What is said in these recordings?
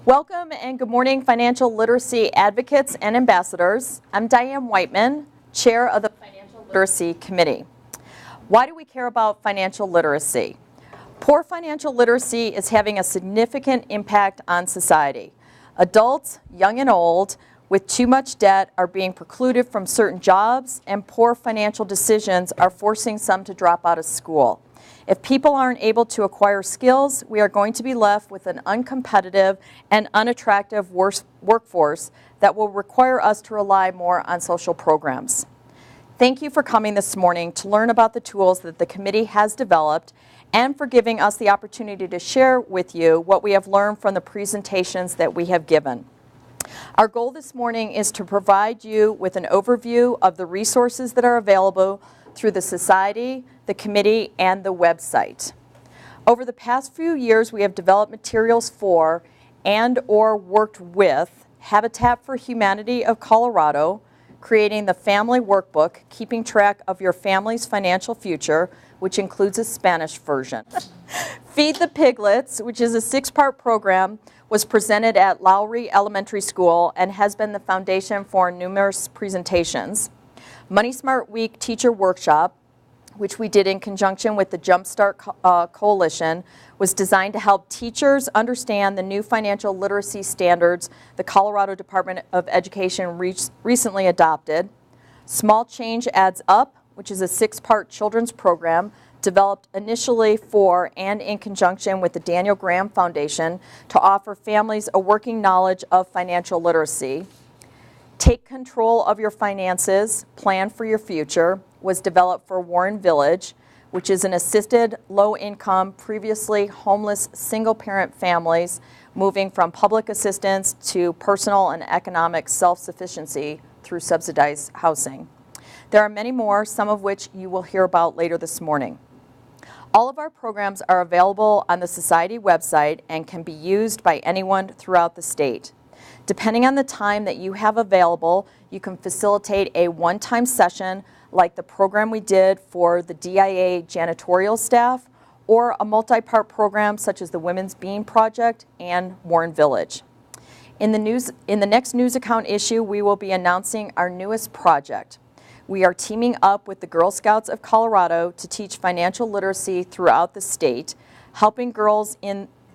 Welcome and good morning, financial literacy advocates and ambassadors. I'm Diane Wightman, Chair of the Financial Literacy Committee. Why do we care about financial literacy? Poor financial literacy is having a significant impact on society. Adults, young and old, with too much debt are being precluded from certain jobs, and poor financial decisions are forcing some to drop out of school. If people aren't able to acquire skills, we are going to be left with an uncompetitive and unattractive workforce that will require us to rely more on social programs. Thank you for coming this morning to learn about the tools that the committee has developed and for giving us the opportunity to share with you what we have learned from the presentations that we have given. Our goal this morning is to provide you with an overview of the resources that are available through the Society, the committee, and the website. Over the past few years, we have developed materials for and/or worked with Habitat for Humanity of Colorado, creating the Family Workbook, keeping track of your family's financial future, which includes a Spanish version. Feed the Piglets, which is a 6-part program, was presented at Lowry Elementary School and has been the foundation for numerous presentations. Money Smart Week Teacher Workshop, which we did in conjunction with the Jumpstart Coalition, was designed to help teachers understand the new financial literacy standards the Colorado Department of Education recently adopted. Small Change Adds Up, which is a 6-part children's program developed initially for and in conjunction with the Daniel Graham Foundation to offer families a working knowledge of financial literacy. Take Control of Your Finances, Plan for Your Future, was developed for Warren Village, which is an assisted, low-income, previously homeless single-parent families moving from public assistance to personal and economic self-sufficiency through subsidized housing. There are many more, some of which you will hear about later this morning. All of our programs are available on the Society website and can be used by anyone throughout the state. Depending on the time that you have available, you can facilitate a one-time session like the program we did for the DIA janitorial staff, or a multi-part program such as the Women's Bean Project and Warren Village. In the next news account issue, we will be announcing our newest project. We are teaming up with the Girl Scouts of Colorado to teach financial literacy throughout the state, helping girls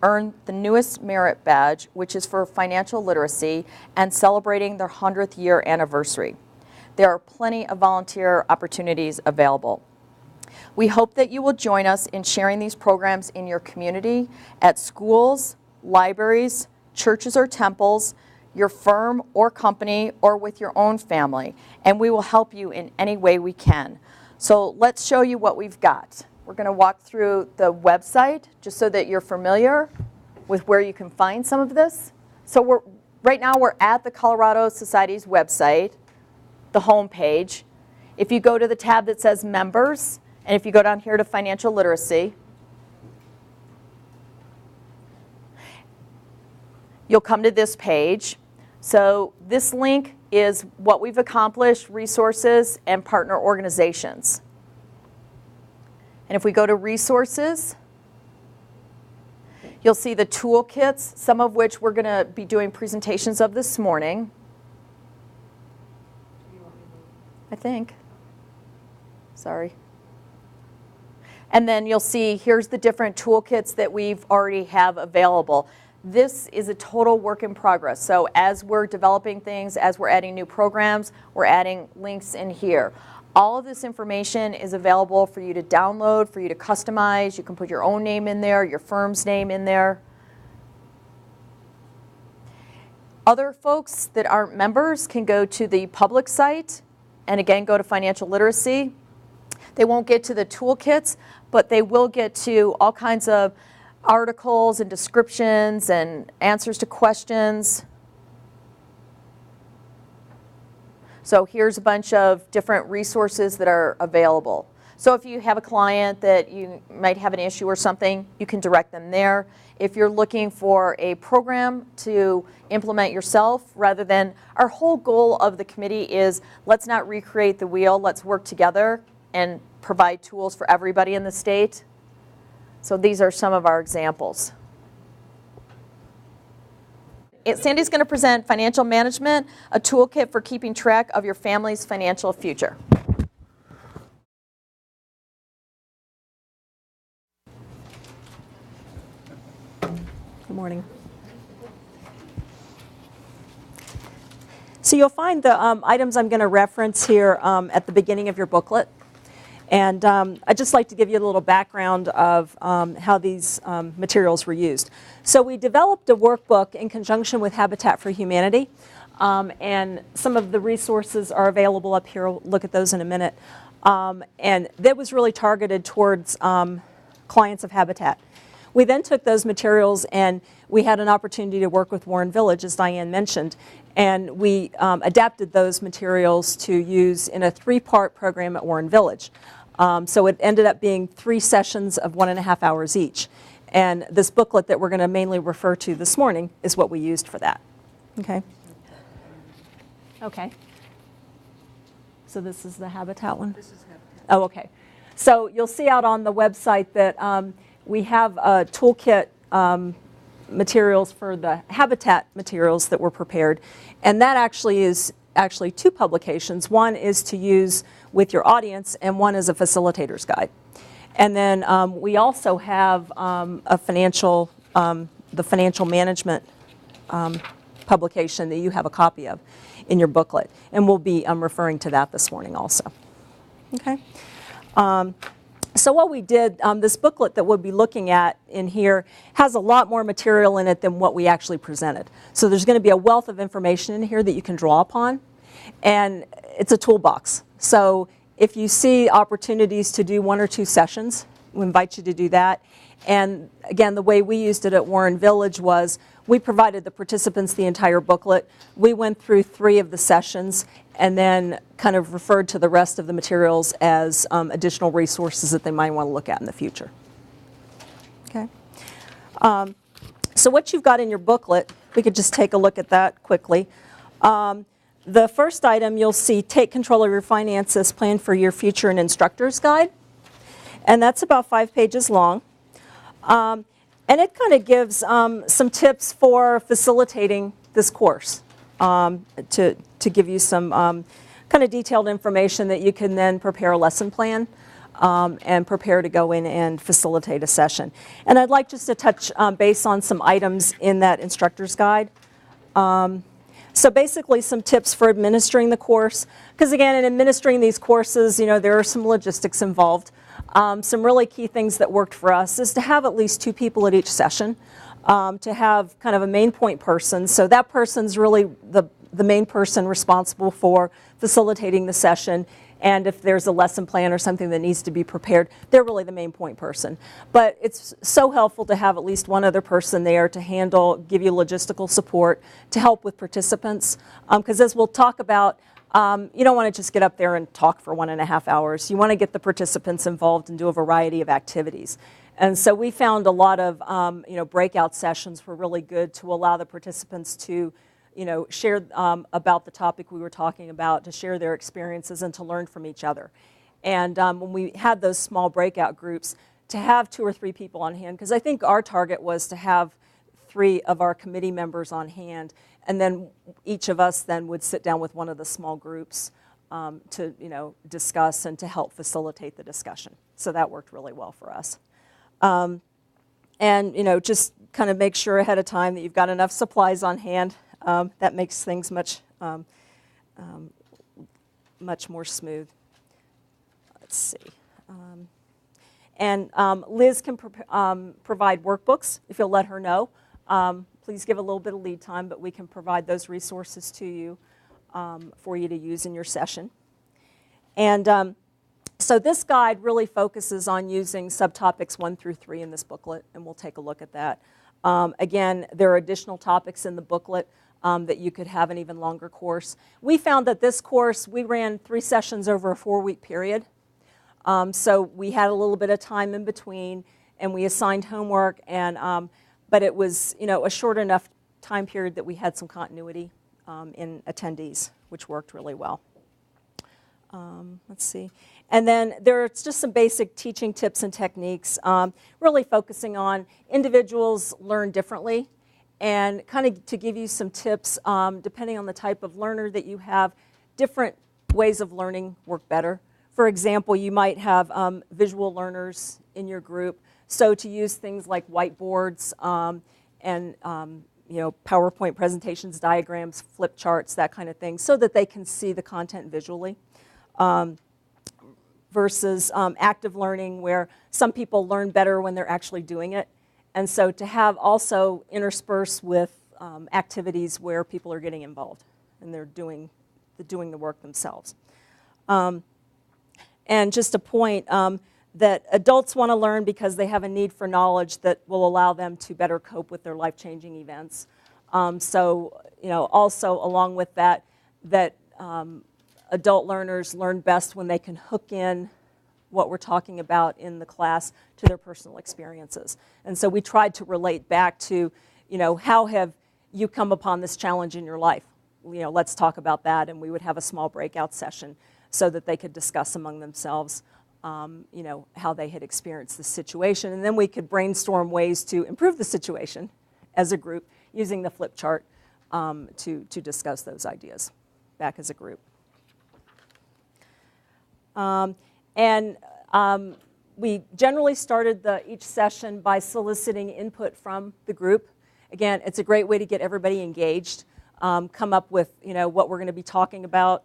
earn the newest merit badge, which is for financial literacy, and celebrating their 100th year anniversary. There are plenty of volunteer opportunities available. We hope that you will join us in sharing these programs in your community, at schools, libraries, churches or temples, your firm or company, or with your own family, and we will help you in any way we can. So let's show you what we've got. We're going to walk through the website just so that you're familiar with where you can find some of this. So right now we're at the Colorado Society's website, the home page. If you go to the tab that says Members, and if you go down here to Financial Literacy, you'll come to this page. So this link is what we've accomplished, resources, and partner organizations. And if we go to resources, you'll see the toolkits, some of which we're going to be doing presentations of this morning. I think. Sorry. And then you'll see here's the different toolkits that we've already have available. This is a total work in progress. So as we're developing things, as we're adding new programs, we're adding links in here. All of this information is available for you to download, for you to customize. You can put your own name in there, your firm's name in there. Other folks that aren't members can go to the public site and again go to financial literacy. They won't get to the toolkits, but they will get to all kinds of articles and descriptions and answers to questions. So here's a bunch of different resources that are available. So if you have a client that you might have an issue or something, you can direct them there. If you're looking for a program to implement yourself, rather than, our whole goal of the committee is let's not recreate the wheel, let's work together and provide tools for everybody in the state. So these are some of our examples. Sandy's going to present Financial Management, a toolkit for keeping track of your family's financial future. Good morning. So you'll find the items I'm going to reference here at the beginning of your booklet. And I'd just like to give you a little background of how these materials were used. So we developed a workbook in conjunction with Habitat for Humanity. And some of the resources are available up here. We'll look at those in a minute. And that was really targeted towards clients of Habitat. We then took those materials and we had an opportunity to work with Warren Village, as Diane mentioned, and we adapted those materials to use in a 3-part program at Warren Village. So it ended up being 3 sessions of 1.5 hours each. And this booklet that we're going to mainly refer to this morning is what we used for that. Okay. Okay. So this is the Habitat one? This is Habitat. Oh, okay. So you'll see out on the website that we have a toolkit materials for the Habitat materials that were prepared. And that actually is 2 publications. One is to use with your audience, and one is a facilitator's guide. And then we also have the financial management publication that you have a copy of in your booklet. And we'll be referring to that this morning also. Okay. So what we did, this booklet that we'll be looking at in here has a lot more material in it than what we actually presented. So there's going to be a wealth of information in here that you can draw upon. And it's a toolbox. So if you see opportunities to do 1 or 2 sessions, we invite you to do that. And again, the way we used it at Warren Village was we provided the participants the entire booklet. We went through 3 of the sessions and then kind of referred to the rest of the materials as additional resources that they might want to look at in the future. Okay. So what you've got in your booklet, we could just take a look at that quickly. The first item you'll see, take control of your finances, plan for your future, and instructor's guide. And that's about 5 pages long. And it kind of gives some tips for facilitating this course to give you some kind of detailed information that you can then prepare a lesson plan and prepare to go in and facilitate a session. And I'd like just to touch base on some items in that instructor's guide. So basically some tips for administering the course, because again, in administering these courses, you know, there are some logistics involved. Some really key things that worked for us is to have at least 2 people at each session, to have kind of a main point person. So that person's really the main person responsible for facilitating the session. And if there's a lesson plan or something that needs to be prepared, they're really the main point person. But it's so helpful to have at least one other person there to handle, give you logistical support, to help with participants. Because as we'll talk about, you don't want to just get up there and talk for 1.5 hours. You want to get the participants involved and do a variety of activities. And so we found a lot of breakout sessions were really good to allow the participants to share about the topic we were talking about, to share their experiences and to learn from each other. And when we had those small breakout groups, to have 2 or 3 people on hand, because I think our target was to have 3 of our committee members on hand, and then each of us then would sit down with one of the small groups to discuss and to help facilitate the discussion. So that worked really well for us. And just kind of make sure ahead of time that you've got enough supplies on hand. That makes things much more smooth. Let's see. Liz can provide workbooks if you'll let her know. Please give a little bit of lead time, but we can provide those resources to you for you to use in your session. And so this guide really focuses on using subtopics 1 through 3 in this booklet, and we'll take a look at that. Again, there are additional topics in the booklet that you could have an even longer course. We found that this course, we ran 3 sessions over a 4-week period. So we had a little bit of time in between, and we assigned homework, and but it was a short enough time period that we had some continuity in attendees, which worked really well. Let's see. And then there's just some basic teaching tips and techniques, really focusing on individuals learn differently. and kind of to give you some tips, depending on the type of learner that you have, different ways of learning work better. For example, you might have visual learners in your group, so to use things like whiteboards and PowerPoint presentations, diagrams, flip charts, that kind of thing, so that they can see the content visually. Versus active learning, where some people learn better when they're actually doing it. And so to have also interspersed with activities where people are getting involved and they're doing the work themselves. And just a point that adults want to learn because they have a need for knowledge that will allow them to better cope with their life-changing events. So, also along with that, adult learners learn best when they can hook in what we're talking about in the class to their personal experiences. And so we tried to relate back to, how have you come upon this challenge in your life? Let's talk about that. And we would have a small breakout session so that they could discuss among themselves, how they had experienced the situation. And then we could brainstorm ways to improve the situation as a group using the flip chart to discuss those ideas back as a group. We generally started each session by soliciting input from the group. Again, it's a great way to get everybody engaged, come up with what we're going to be talking about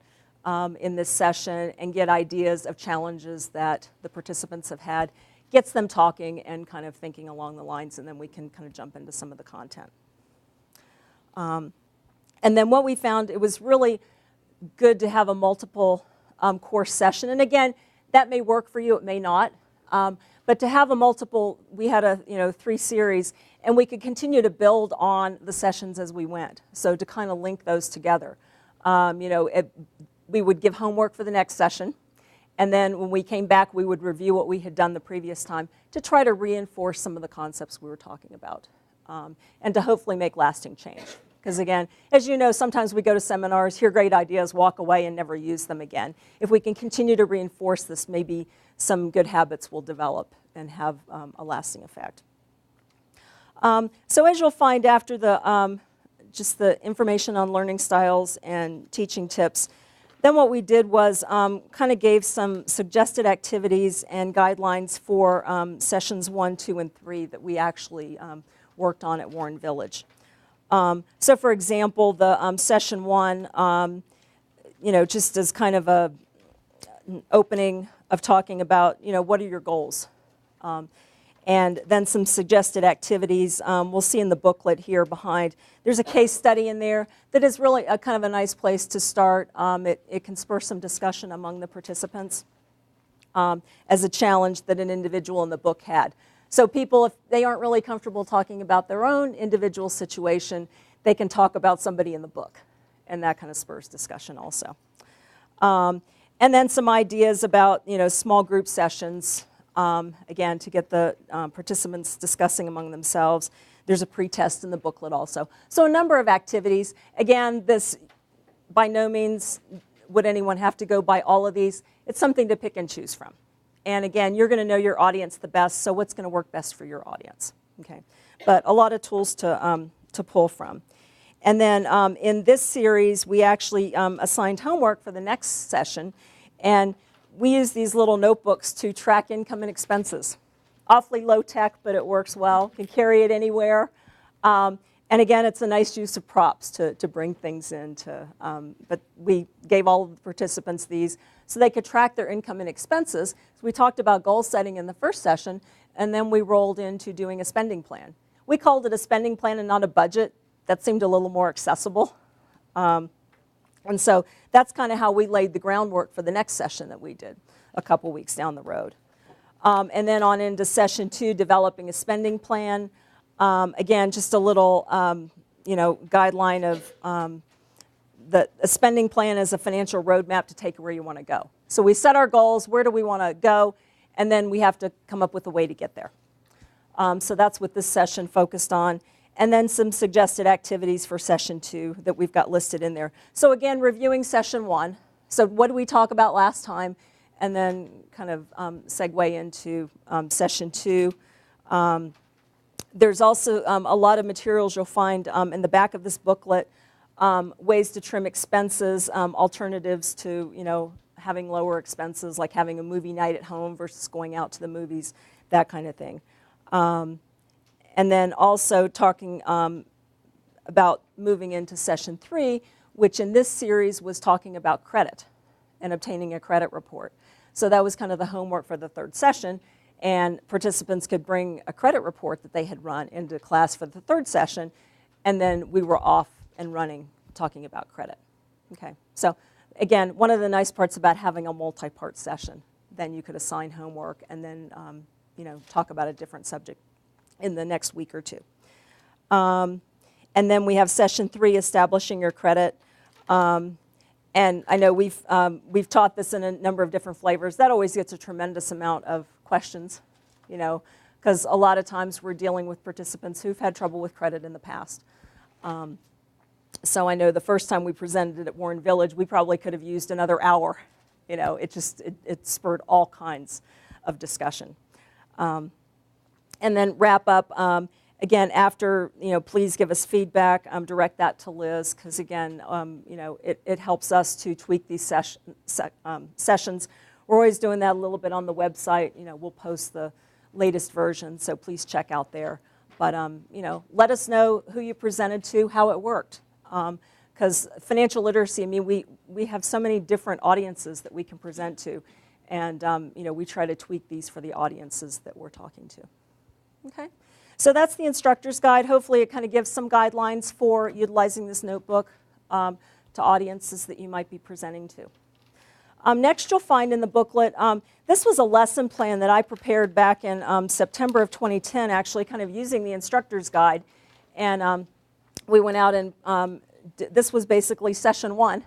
in this session, and get ideas of challenges that the participants have had. Gets them talking and kind of thinking along the lines, and then we can kind of jump into some of the content. And then what we found, it was really good to have a multiple course session. And again, that may work for you, it may not. But to have a multiple, we had 3 series, and we could continue to build on the sessions as we went. So to kind of link those together. We would give homework for the next session, and then when we came back, we would review what we had done the previous time to try to reinforce some of the concepts we were talking about, and to hopefully make lasting change. Because again, as you know, sometimes we go to seminars, hear great ideas, walk away, and never use them again. If we can continue to reinforce this, maybe some good habits will develop and have a lasting effect. So as you'll find after just the information on learning styles and teaching tips, then what we did was kind of gave some suggested activities and guidelines for sessions 1, 2, and 3 that we actually worked on at Warren Village. So for example, the session 1, just as kind of an opening of talking about, what are your goals? And then some suggested activities. We'll see in the booklet here behind. There's a case study in there that is really a kind of a nice place to start. It can spur some discussion among the participants as a challenge that an individual in the book had. So people, if they aren't really comfortable talking about their own individual situation, they can talk about somebody in the book, and that kind of spurs discussion also. And then some ideas about, small group sessions, again, to get the participants discussing among themselves. There's a pretest in the booklet also. So a number of activities. Again, this, by no means would anyone have to go by all of these. It's something to pick and choose from. And again, you're going to know your audience the best, so what's going to work best for your audience, okay? But a lot of tools to pull from. And then in this series, we actually assigned homework for the next session, and we use these little notebooks to track income and expenses. Awfully low tech, but it works well. You can carry it anywhere. And again, it's a nice use of props to bring things in. But we gave all of the participants these so they could track their income and expenses. So we talked about goal setting in the first session, and then we rolled into doing a spending plan. We called it a spending plan and not a budget. That seemed a little more accessible. And so that's kind of how we laid the groundwork for the next session that we did a couple weeks down the road. And then on into session 2, developing a spending plan. Again, just a little, guideline of a spending plan is a financial roadmap to take where you want to go. So we set our goals, where do we want to go, and then we have to come up with a way to get there. So that's what this session focused on. And then some suggested activities for session 2 that we've got listed in there. So again, reviewing session 1. So what did we talk about last time? And then kind of segue into session 2. There's also a lot of materials you'll find in the back of this booklet, ways to trim expenses, alternatives to, having lower expenses, like having a movie night at home versus going out to the movies, that kind of thing. And then also talking about moving into session 3, which in this series was talking about credit and obtaining a credit report. So that was kind of the homework for the 3rd session, and participants could bring a credit report that they had run into class for the 3rd session, and then we were off and running talking about credit. Okay, so again, one of the nice parts about having a multi-part session, then you could assign homework and then talk about a different subject in the next week or 2. And then we have session 3, establishing your credit. And I know we've taught this in a number of different flavors. That always gets a tremendous amount of questions, because a lot of times we're dealing with participants who've had trouble with credit in the past. So I know the first time we presented it at Warren Village, we probably could have used another hour. It spurred all kinds of discussion. And then wrap up. Again, after, please give us feedback, direct that to Liz, because again, it helps us to tweak these sessions. We're always doing that a little bit on the website. We'll post the latest version, so please check out there. But, let us know who you presented to, how it worked. Because financial literacy, we have so many different audiences that we can present to. And, we try to tweak these for the audiences that we're talking to. Okay? So that's the instructor's guide. Hopefully it kind of gives some guidelines for utilizing this notebook to audiences that you might be presenting to. Next you'll find in the booklet, this was a lesson plan that I prepared back in September of 2010, actually kind of using the instructor's guide. And we went out and this was basically session 1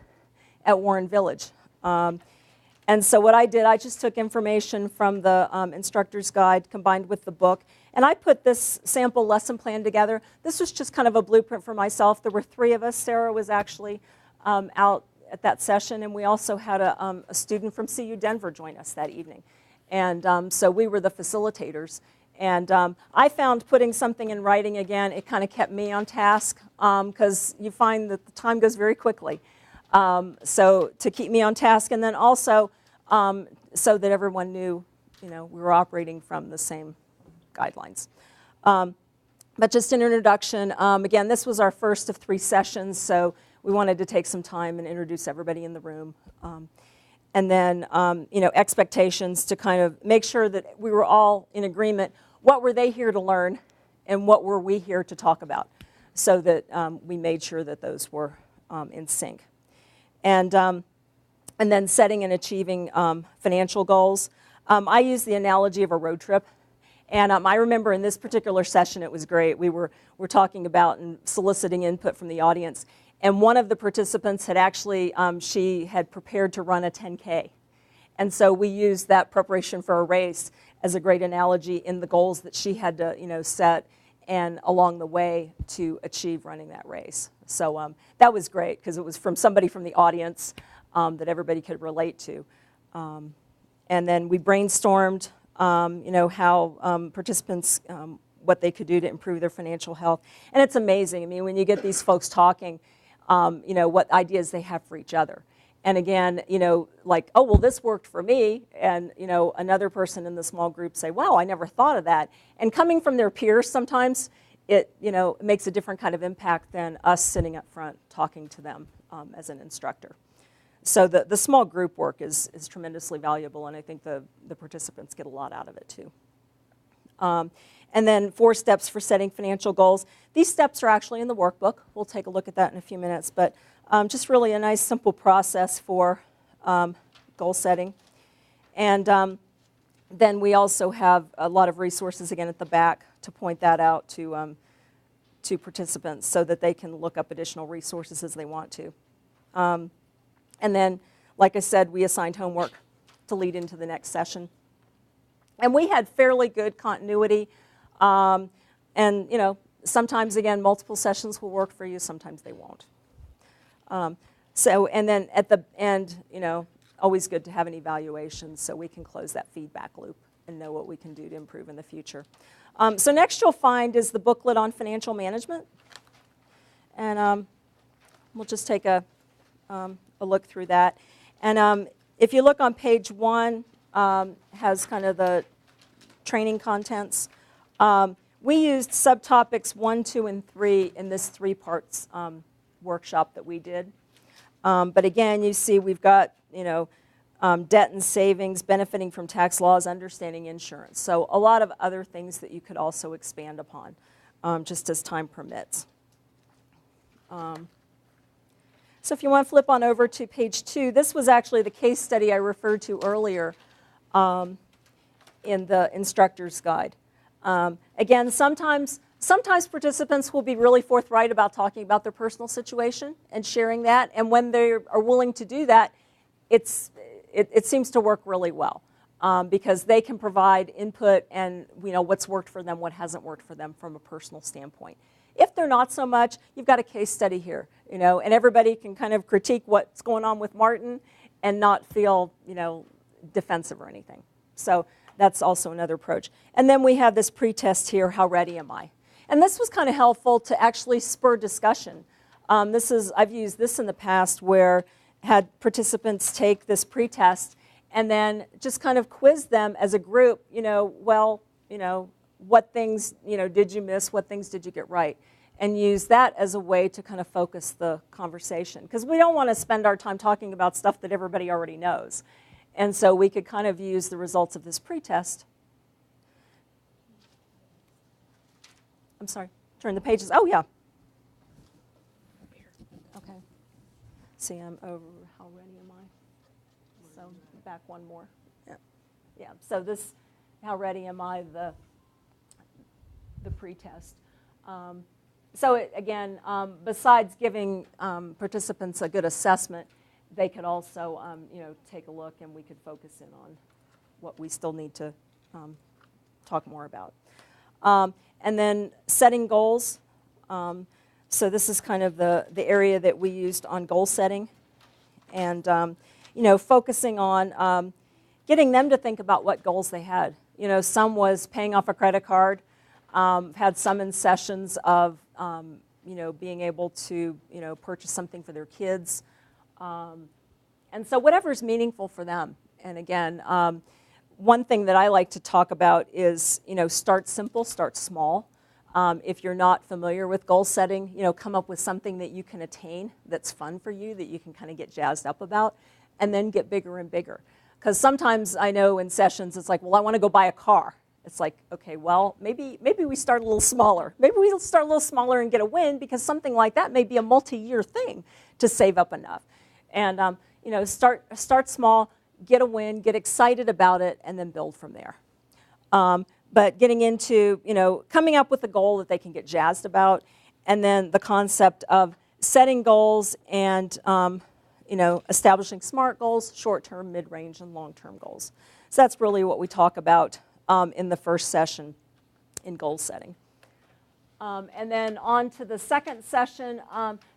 at Warren Village. And so what I did, I just took information from the instructor's guide combined with the book, and I put this sample lesson plan together. This was just kind of a blueprint for myself. There were 3 of us. Sarah was actually out at that session, and we also had a student from CU Denver join us that evening. And so we were the facilitators. And I found putting something in writing, again, it kind of kept me on task, because you find that the time goes very quickly. So to keep me on task, and then also so that everyone knew, we were operating from the same guidelines. But just an introduction, again, this was our first of 3 sessions, so we wanted to take some time and introduce everybody in the room. And then, expectations to kind of make sure that we were all in agreement. What were they here to learn, and what were we here to talk about, so that we made sure that those were in sync. And then setting and achieving financial goals. I use the analogy of a road trip. And I remember in this particular session, it was great. We're talking about and soliciting input from the audience. And one of the participants had actually, she had prepared to run a 10K. And so we used that preparation for a race as a great analogy in the goals that she had to, set and along the way to achieve running that race. So that was great, because it was from somebody from the audience that everybody could relate to. And then we brainstormed, how participants, what they could do to improve their financial health. And it's amazing. When you get these folks talking, what ideas they have for each other. And again, like, oh, well, this worked for me. And, another person in the small group say, wow, I never thought of that. And coming from their peers, sometimes it, makes a different kind of impact than us sitting up front talking to them as an instructor. So the small group work is tremendously valuable, and I think the participants get a lot out of it too. And then 4 steps for setting financial goals. These steps are actually in the workbook. We'll take a look at that in a few minutes, but just really a nice simple process for goal setting. And then we also have a lot of resources again at the back to point that out to participants so that they can look up additional resources as they want to. And then, like I said, we assigned homework to lead into the next session. And we had fairly good continuity. And, sometimes, again, multiple sessions will work for you. Sometimes they won't. And then at the end, always good to have an evaluation so we can close that feedback loop and know what we can do to improve in the future. So next you'll find is the booklet on financial management. And we'll just take a look through that. And if you look on page 1, has kind of the training contents. We used subtopics 1, 2, and 3 in this 3-parts workshop that we did. But again, you see we've got, debt and savings, benefiting from tax laws, understanding insurance. So a lot of other things that you could also expand upon, just as time permits. So if you want to flip on over to page 2, this was actually the case study I referred to earlier in the instructor's guide. Again, sometimes participants will be really forthright about talking about their personal situation and sharing that, and when they are willing to do that, it seems to work really well because they can provide input and what's worked for them, what hasn't worked for them from a personal standpoint. If they're not so much, you've got a case study here, and everybody can kind of critique what's going on with Martin and not feel, defensive or anything. So that's also another approach. And then we have this pretest here, how ready am I? And this was kind of helpful to actually spur discussion. I've used this in the past where had participants take this pretest and then just kind of quiz them as a group, what things, did you miss, what things did you get right? And use that as a way to kind of focus the conversation. Because we don't want to spend our time talking about stuff that everybody already knows. And so we could kind of use the results of this pretest. I'm sorry, turn the pages. Oh, yeah. Okay. See, I'm over. How ready am I? So back one more. Yeah. Yeah. So this, how ready am I? The pretest. Again, besides giving participants a good assessment, they could also, take a look, and we could focus in on what we still need to talk more about. And then setting goals. So this is kind of the area that we used on goal setting, and focusing on getting them to think about what goals they had. Some was paying off a credit card. Had some in sessions of being able to purchase something for their kids. And so whatever's meaningful for them. And again, one thing that I like to talk about is, start simple, start small. If you're not familiar with goal setting, come up with something that you can attain that's fun for you, that you can kind of get jazzed up about, and then get bigger and bigger. Because sometimes I know in sessions it's like, well, I want to go buy a car. It's like, okay, well, maybe we start a little smaller. Maybe we'll start a little smaller and get a win, because something like that may be a multi-year thing to save up enough. And start small, get a win, get excited about it, and then build from there. But getting into, coming up with a goal that they can get jazzed about, and then the concept of setting goals and, establishing SMART goals, short-term, mid-range, and long-term goals. So that's really what we talk about in the first session in goal setting. And then on to the second session,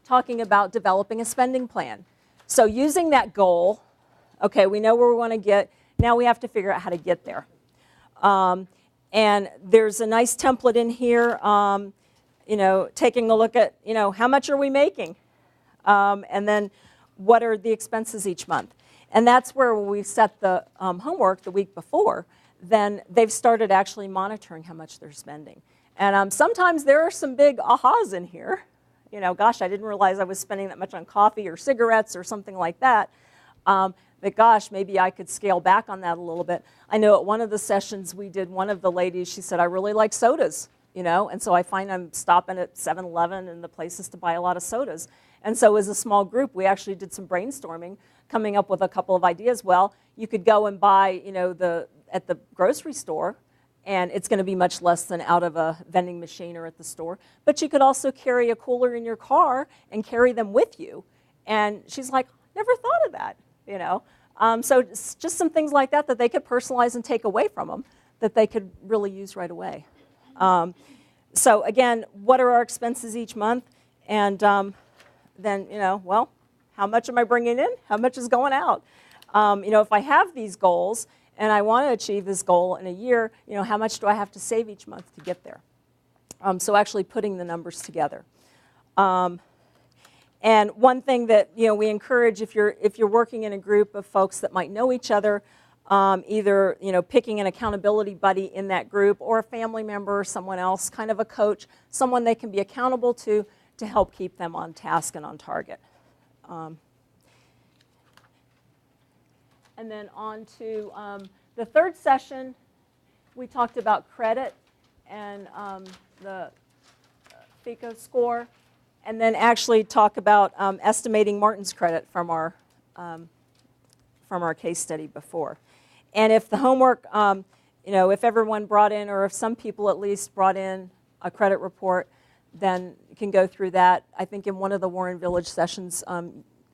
talking about developing a spending plan. So using that goal, okay, we know where we want to get. Now we have to figure out how to get there. And there's a nice template in here, taking a look at, how much are we making? And then what are the expenses each month? And that's where we set the homework the week before. Then they've started actually monitoring how much they're spending. And sometimes there are some big ahas in here. Gosh, I didn't realize I was spending that much on coffee or cigarettes or something like that. But gosh, maybe I could scale back on that a little bit. I know at one of the sessions we did, one of the ladies, she said, I really like sodas, and so I find I'm stopping at 7-Eleven and the places to buy a lot of sodas. And so as a small group, we actually did some brainstorming, coming up with a couple of ideas. Well, you could go and buy, at the grocery store, and it's going to be much less than out of a vending machine or at the store. But you could also carry a cooler in your car and carry them with you. And she's like, never thought of that, So it's just some things like that they could personalize and take away from them that they could really use right away. So again, what are our expenses each month? And then, well, how much am I bringing in? How much is going out? If I have these goals, and I want to achieve this goal in a year, how much do I have to save each month to get there? So actually putting the numbers together. And one thing that we encourage, if you're working in a group of folks that might know each other, either picking an accountability buddy in that group, or a family member or someone else, kind of a coach, someone they can be accountable to help keep them on task and on target. And then on to the third session, we talked about credit and the FICO score, and then actually talk about estimating Martin's credit from our case study before. And if the homework, if everyone brought in, or if some people at least brought in a credit report, then you can go through that. I think in one of the Warren Village sessions,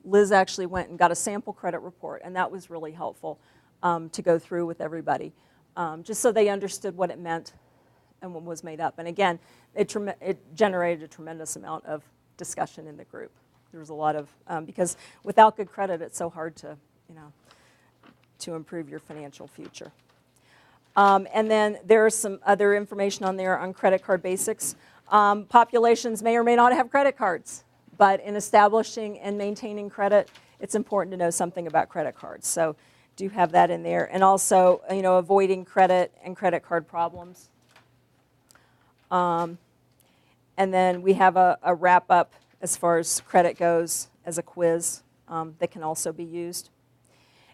Liz actually went and got a sample credit report, and that was really helpful to go through with everybody, just so they understood what it meant and what was made up. And again, it generated a tremendous amount of discussion in the group. There was a lot of, because without good credit, it's so hard to, to improve your financial future. And then there's some other information on there on credit card basics. Populations may or may not have credit cards, but in establishing and maintaining credit, it's important to know something about credit cards. So do have that in there. And also, avoiding credit and credit card problems. And then we have a wrap-up as far as credit goes as a quiz that can also be used.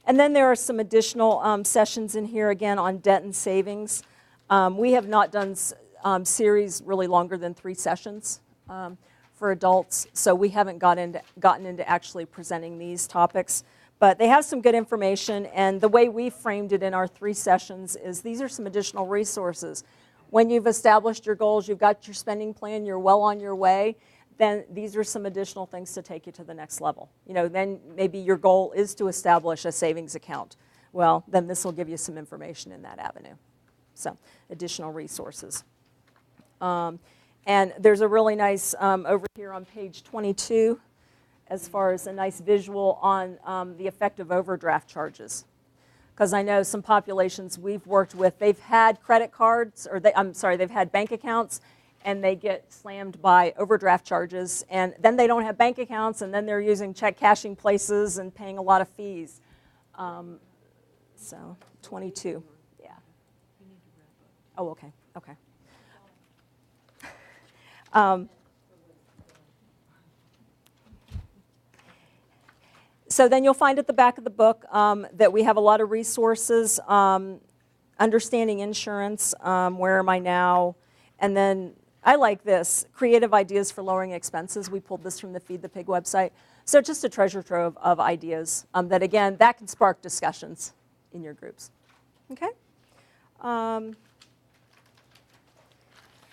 And then there are some additional sessions in here, again, on debt and savings. We have not done series really longer than 3 sessions for adults, so we haven't gotten into actually presenting these topics. But they have some good information, and the way we framed it in our 3 sessions is these are some additional resources. When you've established your goals, you've got your spending plan, you're well on your way, then these are some additional things to take you to the next level. Then maybe your goal is to establish a savings account. Well, then this will give you some information in that avenue. So, additional resources. And there's a really nice, over here on page 22, as far as a nice visual on the effect of overdraft charges. Because I know some populations we've worked with, they've had credit cards, or they've had bank accounts, and they get slammed by overdraft charges, and then they don't have bank accounts, and then they're using check cashing places and paying a lot of fees. So 22, yeah. Oh, okay, okay. So then you'll find at the back of the book that we have a lot of resources, understanding insurance, where am I now, and then I like this, creative ideas for lowering expenses. We pulled this from the Feed the Pig website. So just a treasure trove of ideas that, again, that can spark discussions in your groups. Okay?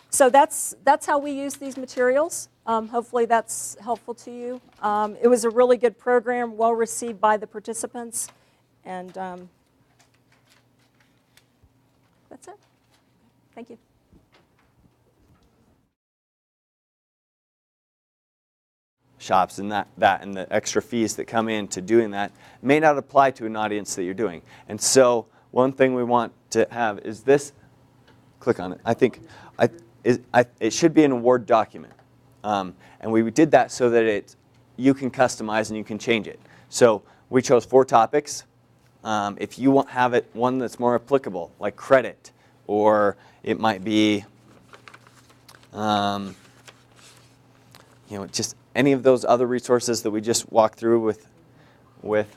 So that's how we use these materials. Hopefully that's helpful to you. It was a really good program, well received by the participants, and that's it. Thank you. Shops and that and the extra fees that come into doing that may not apply to an audience that you're doing. And so one thing we want to have is this. Click on it. I think it should be an award document. And we did that so that you can customize and you can change it. So we chose 4 topics. If you have one that's more applicable, like credit, or it might be, just any of those other resources that we just walked through with.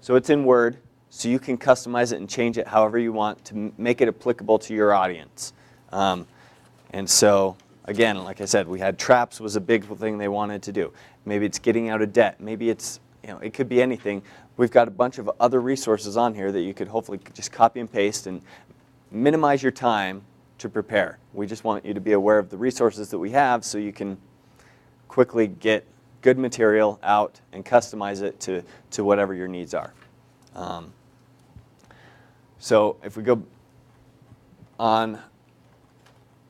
So it's in Word, so you can customize it and change it however you want to make it applicable to your audience. And so, again, like I said, we had traps was a big thing they wanted to do. Maybe it's getting out of debt. Maybe it's, it could be anything. We've got a bunch of other resources on here that you could hopefully just copy and paste and minimize your time to prepare. We just want you to be aware of the resources that we have so you can quickly get good material out and customize it to whatever your needs are. So if we go on,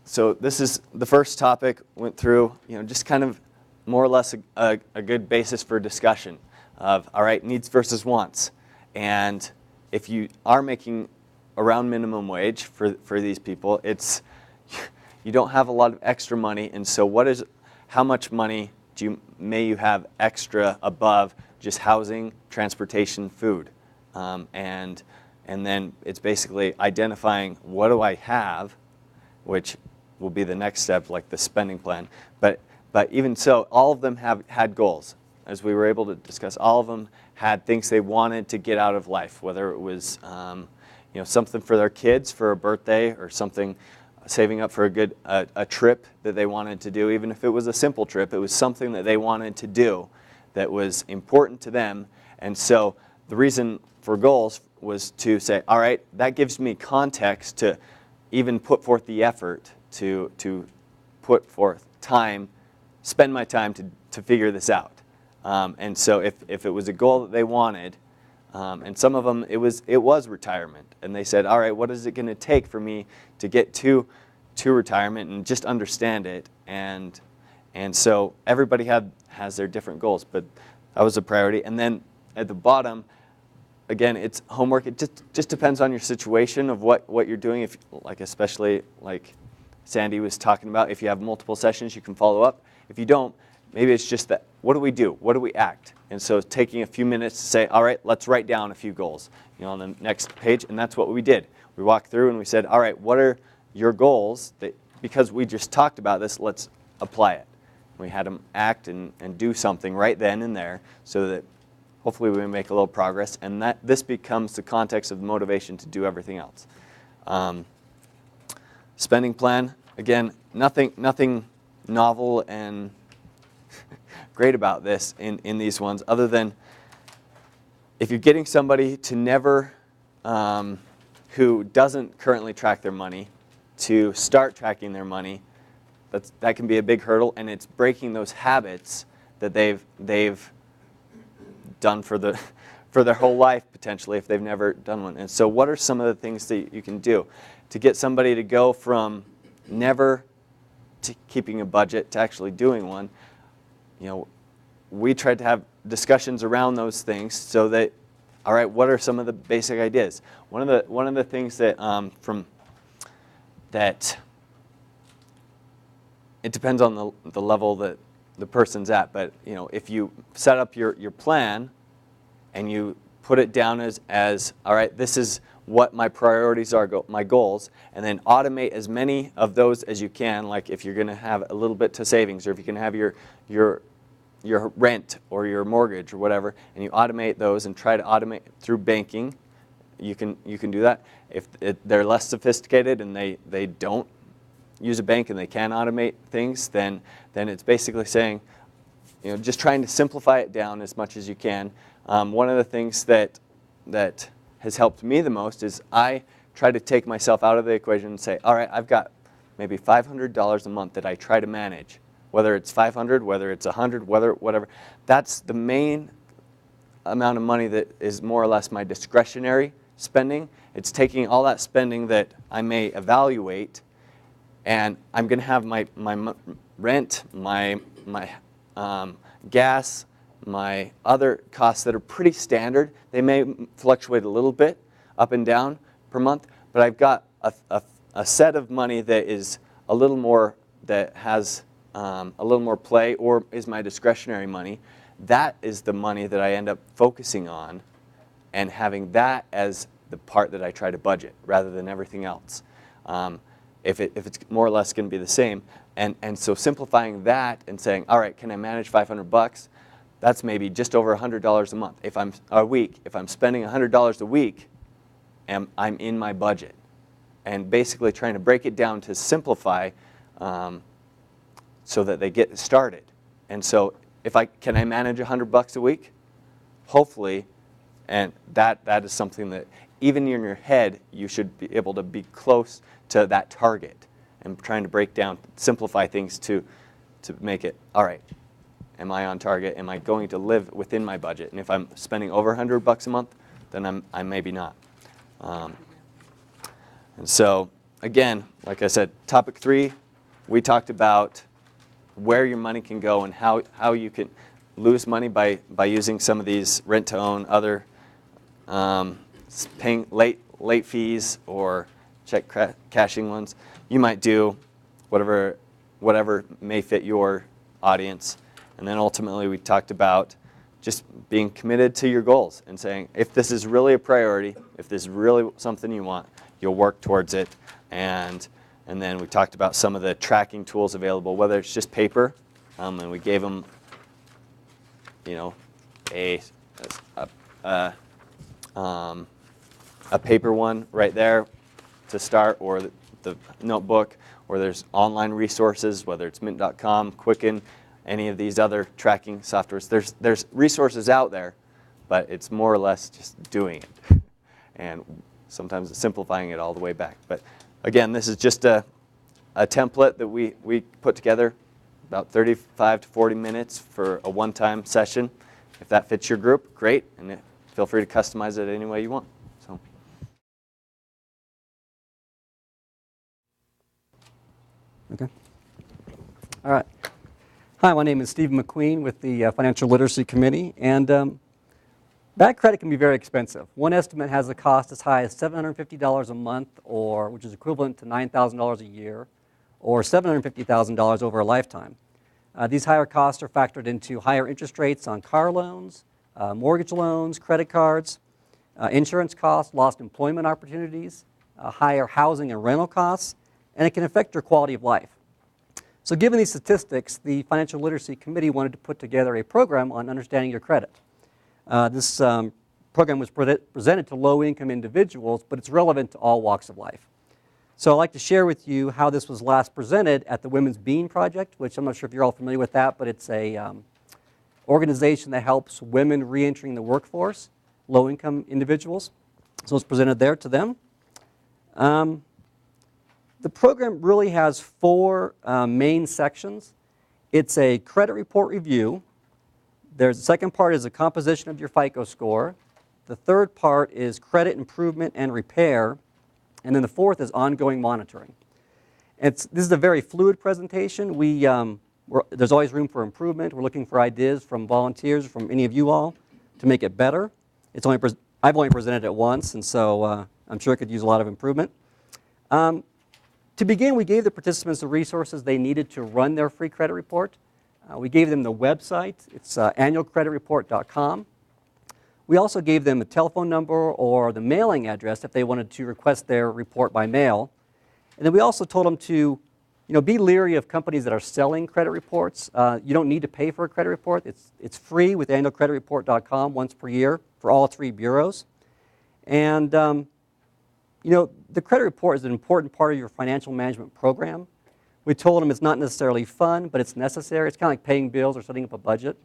so this is the first topic, went through, just kind of more or less a good basis for discussion of, all right, needs versus wants. And if you are making around minimum wage for these people. You don't have a lot of extra money, and so how much money may you have extra above just housing, transportation, food, and then it's basically identifying what do I have, which will be the next step, like the spending plan. But even so, all of them had goals. As we were able to discuss, all of them had things they wanted to get out of life, whether it was something for their kids for a birthday, or something, saving up for a trip that they wanted to do. Even if it was a simple trip, it was something that they wanted to do that was important to them. And so the reason for goals was to say, all right, that gives me context to even put forth the effort to put forth time, spend my time to figure this out. And so if it was a goal that they wanted, and some of them it was retirement, and they said, all right, what is it going to take for me to get to retirement and just understand it? And so everybody has their different goals, but that was a priority. And then at the bottom, again, it's homework. It just depends on your situation of what you're doing. If, like, especially like Sandy was talking about, if you have multiple sessions, you can follow up. If you don't, maybe it's just that, what do we do? What do we act? And so taking a few minutes to say, all right, let's write down a few goals, on the next page. And that's what we did. We walked through and we said, all right, what are your goals? Because we just talked about this, let's apply it. We had them act and do something right then and there, so that hopefully we make a little progress. And this becomes the context of the motivation to do everything else. Spending plan, again, nothing novel and great about this in these ones, other than if you're getting somebody to never, who doesn't currently track their money, to start tracking their money, that can be a big hurdle, and it's breaking those habits that they've done for their whole life, potentially, if they've never done one. And so what are some of the things that you can do to get somebody to go from never to keeping a budget to actually doing one? We tried to have discussions around those things, so that, all right, what are some of the basic ideas? One of the things that that it depends on the level that the person's at, but if you set up your plan and you put it down as all right, this is what my priorities are, my goals, and then automate as many of those as you can. Like if you're going to have a little bit to savings, or if you can have your rent or your mortgage or whatever, and you automate those and try to automate through banking, you can do that. If they're less sophisticated and they don't use a bank and they can automate things, then it's basically saying, just trying to simplify it down as much as you can. One of the things that has helped me the most is I try to take myself out of the equation and say, all right, I've got maybe $500 a month that I try to manage. Whether it's 500, whether it's 100, whatever. That's the main amount of money that is more or less my discretionary spending. It's taking all that spending that I may evaluate, and I'm going to have my rent, my gas, my other costs that are pretty standard. They may fluctuate a little bit up and down per month, but I've got a set of money that is a little more, that has a little more play, or is my discretionary money. That is the money that I end up focusing on, and having that as the part that I try to budget rather than everything else. If it's more or less going to be the same, and so simplifying that and saying, all right, can I manage $500? That's maybe just over $100 a month. If I'm spending $100 a week, and I'm in my budget, and basically trying to break it down to simplify, so that they get started. And so can I manage $100 a week? Hopefully, and that is something that even in your head, you should be able to be close to that target, and trying to break down, simplify things to make it, all right, am I on target? Am I going to live within my budget? And if I'm spending over $100 a month, then I'm maybe not. And so, again, like I said, topic 3, we talked about where your money can go and how you can lose money by using some of these rent-to-own, other paying late late fees or check cashing ones. You might do whatever may fit your audience. And then ultimately we talked about just being committed to your goals and saying, if this is really a priority, if this is really something you want, you'll work towards it. And then we talked about some of the tracking tools available, whether it's just paper, and we gave them, you know, a paper one right there to start, or the notebook, or there's online resources, whether it's mint.com, Quicken, any of these other tracking softwares. There's resources out there, but it's more or less just doing it. And sometimes it's simplifying it all the way back. But again, this is just a template that we put together, about 35 to 40 minutes for a one-time session. If that fits your group, great, and feel free to customize it any way you want. So. Okay. All right. Hi, my name is Steve McQueen with the Financial Literacy Committee, and bad credit can be very expensive. One estimate has a cost as high as $750 a month, which is equivalent to $9,000 a year, or $750,000 over a lifetime. These higher costs are factored into higher interest rates on car loans, mortgage loans, credit cards, insurance costs, lost employment opportunities, higher housing and rental costs, and it can affect your quality of life. So given these statistics, the Financial Literacy Committee wanted to put together a program on understanding your credit. This program was presented to low-income individuals, but it's relevant to all walks of life. So I'd like to share with you how this was last presented at the Women's Bean Project, which I'm not sure if you're all familiar with that, but it's a organization that helps women re-entering the workforce, low-income individuals. So it's presented there to them. The program really has four main sections. It's a credit report review. The second part is a composition of your FICO score. The third part is credit improvement and repair. And then the fourth is ongoing monitoring. This is a very fluid presentation. There's always room for improvement. We're looking for ideas from volunteers, from any of you all, to make it better. I've only presented it once, and so I'm sure it could use a lot of improvement. To begin, we gave the participants the resources they needed to run their free credit report. We gave them the website. It's annualcreditreport.com. We also gave them a telephone number or the mailing address if they wanted to request their report by mail. And then we also told them to be leery of companies that are selling credit reports. You don't need to pay for a credit report. It's free with annualcreditreport.com once per year for all three bureaus. And the credit report is an important part of your financial management program. We told them it's not necessarily fun, but it's necessary. It's kind of like paying bills or setting up a budget.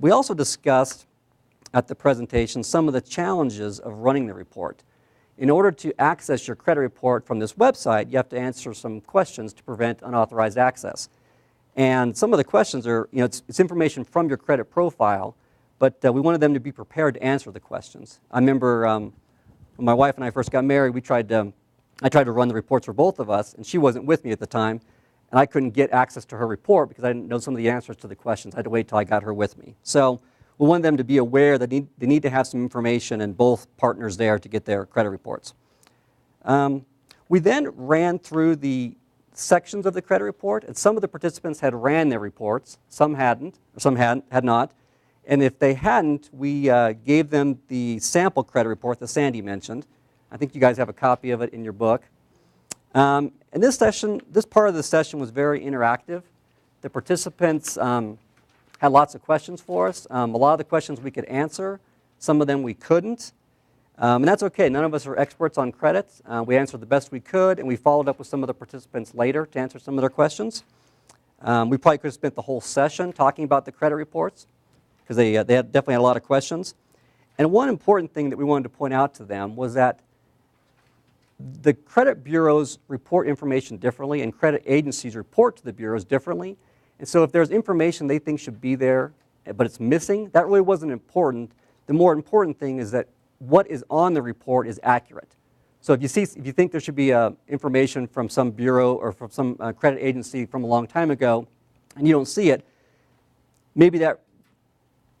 We also discussed at the presentation some of the challenges of running the report. In order to access your credit report from this website, you have to answer some questions to prevent unauthorized access. And some of the questions are, it's information from your credit profile, but we wanted them to be prepared to answer the questions. I remember when my wife and I first got married, I tried to run the reports for both of us, and she wasn't with me at the time, and I couldn't get access to her report because I didn't know some of the answers to the questions. I had to wait till I got her with me. So we wanted them to be aware that they need to have some information and both partners there to get their credit reports. We then ran through the sections of the credit report, and some of the participants had ran their reports, some hadn't, or some had not. And if they hadn't, we gave them the sample credit report that Sandy mentioned. I think you guys have a copy of it in your book. And this part of the session was very interactive. The participants had lots of questions for us. A lot of the questions we could answer. Some of them we couldn't. And that's okay. None of us are experts on credit. We answered the best we could, and we followed up with some of the participants later to answer some of their questions. We probably could have spent the whole session talking about the credit reports because they definitely had a lot of questions. And one important thing that we wanted to point out to them was that the credit bureaus report information differently, and credit agencies report to the bureaus differently. And so if there's information they think should be there, but it's missing, that really wasn't important. The more important thing is that what is on the report is accurate. So if you think there should be information from some bureau or from some credit agency from a long time ago, and you don't see it, maybe that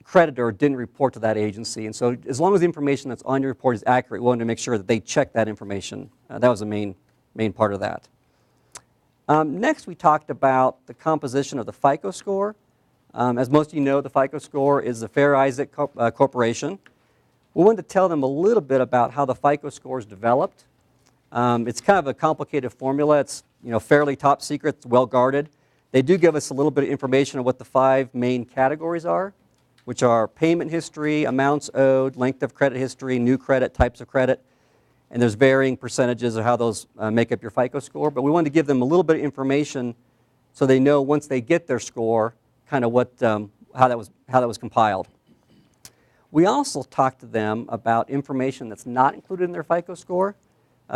creditor didn't report to that agency. And so as long as the information that's on your report is accurate, we wanted to make sure that they check that information. That was the main part of that. Next, we talked about the composition of the FICO score. As most of you know, the FICO score is the Fair Isaac Corporation. We wanted to tell them a little bit about how the FICO score is developed. It's kind of a complicated formula. It's fairly top secret, it's well guarded. They do give us a little bit of information on what the 5 main categories are, which are payment history, amounts owed, length of credit history, new credit, types of credit. And there's varying percentages of how those make up your FICO score. But we wanted to give them a little bit of information so they know once they get their score, kind of how that was compiled. We also talked to them about information that's not included in their FICO score.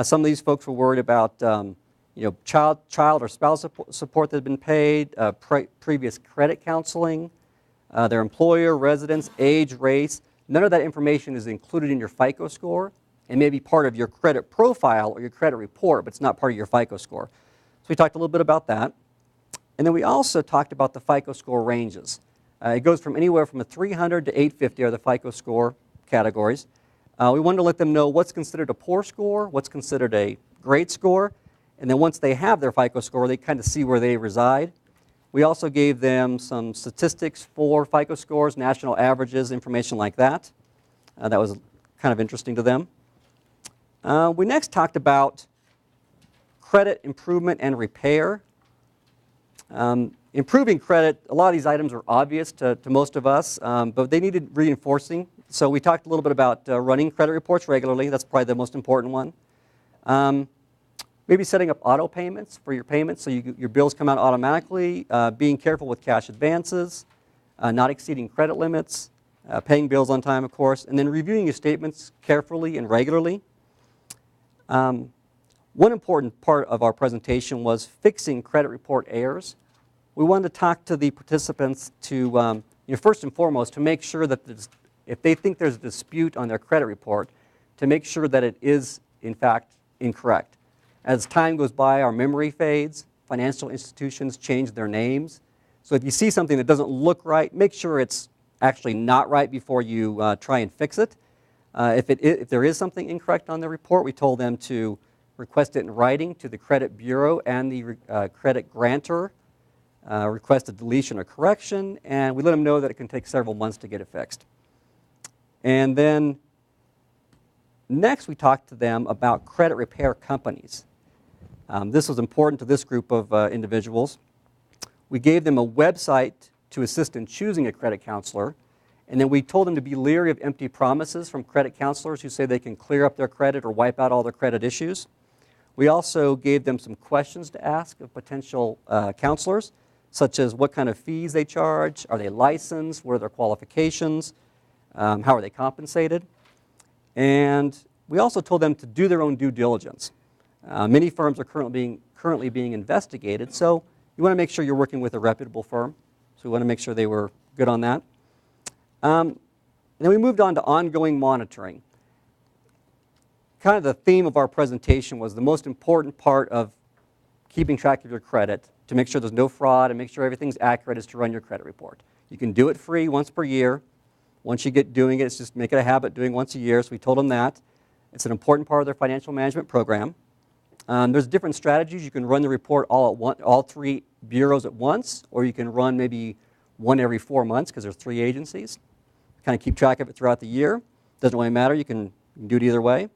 Some of these folks were worried about child or spouse support that had been paid, previous credit counseling, their employer, residence, age, race. None of that information is included in your FICO score. It may be part of your credit profile or your credit report, but it's not part of your FICO score. So we talked a little bit about that. And then we also talked about the FICO score ranges. It goes from anywhere from a 300 to 850 are the FICO score categories. We wanted to let them know what's considered a poor score, what's considered a great score, and then once they have their FICO score, they kind of see where they reside. We also gave them some statistics for FICO scores, national averages, information like that. That was kind of interesting to them. We next talked about credit improvement and repair. Improving credit, a lot of these items are obvious to most of us, but they needed reinforcing. So we talked a little bit about running credit reports regularly. That's probably the most important one. Maybe setting up auto payments for your payments so your bills come out automatically. Being careful with cash advances. Not exceeding credit limits. Paying bills on time, of course. And then reviewing your statements carefully and regularly. One important part of our presentation was fixing credit report errors. We wanted to talk to the participants to, first and foremost, to make sure that if they think there's a dispute on their credit report, to make sure that it is, in fact, incorrect. As time goes by, our memory fades. Financial institutions change their names. So if you see something that doesn't look right, make sure it's actually not right before you try and fix it. If there is something incorrect on the report, we told them to request it in writing to the credit bureau and the credit grantor, request a deletion or correction, and we let them know that it can take several months to get it fixed. And then next we talked to them about credit repair companies. This was important to this group of individuals. We gave them a website to assist in choosing a credit counselor. And then we told them to be leery of empty promises from credit counselors who say they can clear up their credit or wipe out all their credit issues. We also gave them some questions to ask of potential counselors, such as what kind of fees they charge, are they licensed, what are their qualifications, how are they compensated. And we also told them to do their own due diligence. Many firms are currently being investigated, so you want to make sure you're working with a reputable firm. So we want to make sure they were good on that. And then we moved on to ongoing monitoring. Kind of the theme of our presentation was the most important part of keeping track of your credit to make sure there's no fraud and make sure everything's accurate is to run your credit report. You can do it free once per year. Once you get doing it, it's just make it a habit doing once a year. So we told them that. It's an important part of their financial management program. There's different strategies. You can run the report all 3 bureaus at once, or you can run maybe one every 4 months because there's 3 agencies. Kind of keep track of it throughout the year. Doesn't really matter. You can do it either way.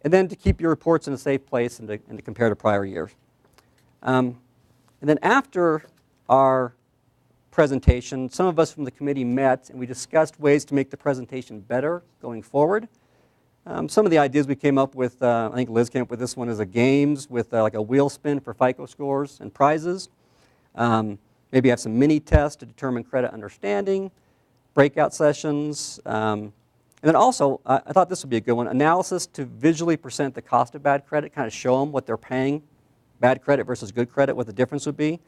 And then to keep your reports in a safe place and to compare to prior years. And then after our presentation, some of us from the committee met and we discussed ways to make the presentation better going forward. Some of the ideas we came up with, I think Liz came up with this one as a games with like a wheel spin for FICO scores and prizes. Maybe have some mini tests to determine credit understanding, breakout sessions. And then also, I thought this would be a good one, analysis to visually present the cost of bad credit, kind of show them what they're paying, bad credit versus good credit, what the difference would be.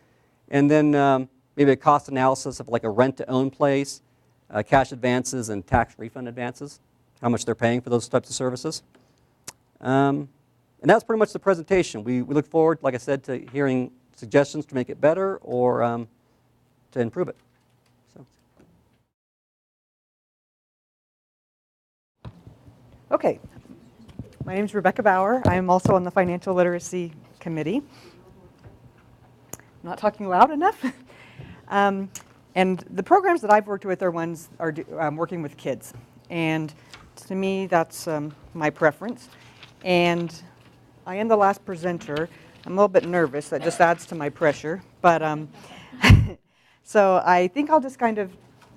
And then maybe a cost analysis of like a rent-to-own place, cash advances and tax refund advances, how much they're paying for those types of services. And that's pretty much the presentation. We look forward, like I said, to hearing suggestions to make it better or to improve it. Okay, my name is Rebecca Bauer. I am also on the Financial Literacy Committee. Not talking loud enough. And the programs that I've worked with are ones working with kids. And to me, that's my preference. And I am the last presenter. I'm a little bit nervous. That just adds to my pressure. But so I think I'll just kind of,